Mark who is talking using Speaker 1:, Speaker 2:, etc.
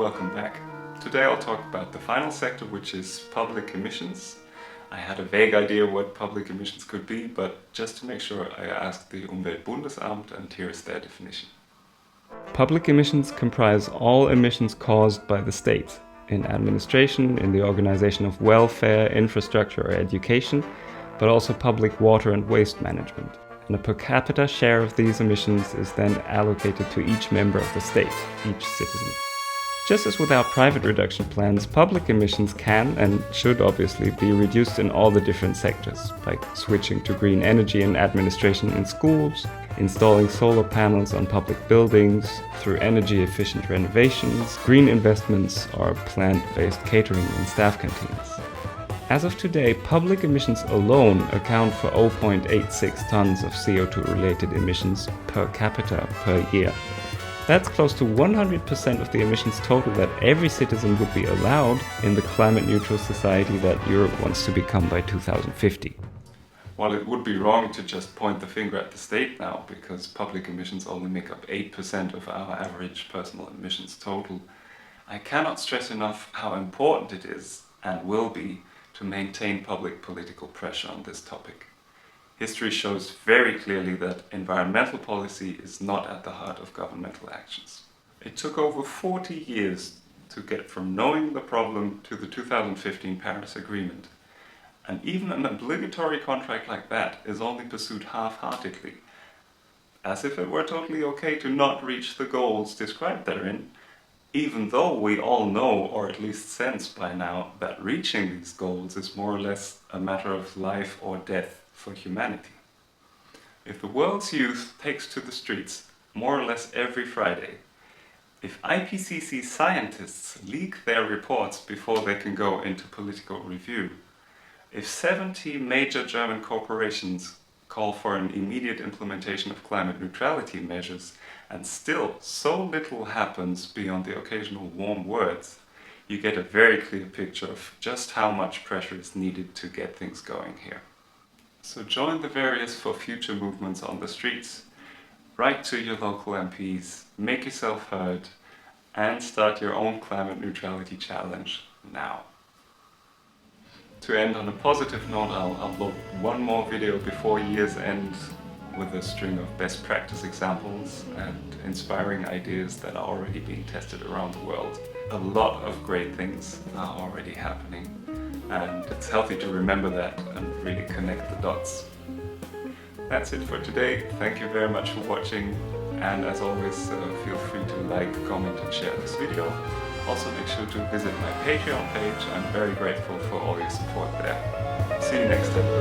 Speaker 1: welcome back. Today I'll talk about the final sector, which is public emissions. I had a vague idea what public emissions could be, but just to make sure I asked the Umweltbundesamt, and here is their definition. Public emissions comprise all emissions caused by the state, in administration, in the organization of welfare, infrastructure or education, but also public water and waste management. And a per capita share of these emissions is then allocated to each member of the state, each citizen. Just as without private reduction plans, public emissions can and should obviously be reduced in all the different sectors, like switching to green energy in administration in schools, installing solar panels on public buildings, through energy-efficient renovations, green investments, or plant-based catering in staff canteens. As of today, public emissions alone account for 0.86 tons of CO2-related emissions per capita per year. That's close to 100% of the emissions total that every citizen would be allowed in the climate-neutral society that Europe wants to become by 2050. While it would be wrong to just point the finger at the state now, because public emissions only make up 8% of our average personal emissions total, I cannot stress enough how important it is, and will be, to maintain public political pressure on this topic. History shows very clearly that environmental policy is not at the heart of governmental actions. It took over 40 years to get from knowing the problem to the 2015 Paris Agreement. And even an obligatory contract like that is only pursued half-heartedly, as if it were totally okay to not reach the goals described therein, even though we all know, or at least sense by now, that reaching these goals is more or less a matter of life or death for humanity. If the world's youth takes to the streets more or less every Friday, if IPCC scientists leak their reports before they can go into political review, if 70 major German corporations call for an immediate implementation of climate neutrality measures, and still so little happens beyond the occasional warm words, you get a very clear picture of just how much pressure is needed to get things going here. So join the various for future movements on the streets, write to your local MPs, make yourself heard, and start your own climate neutrality challenge now. To end on a positive note, I'll upload one more video before year's end with a string of best practice examples and inspiring ideas that are already being tested around the world. A lot of great things are already happening, and it's healthy to remember that and really connect the dots. That's it for today. Thank you very much for watching, and as always, feel free to like, comment and share this video. Also make sure to visit my Patreon page. I'm very grateful for all your support there. See you next time.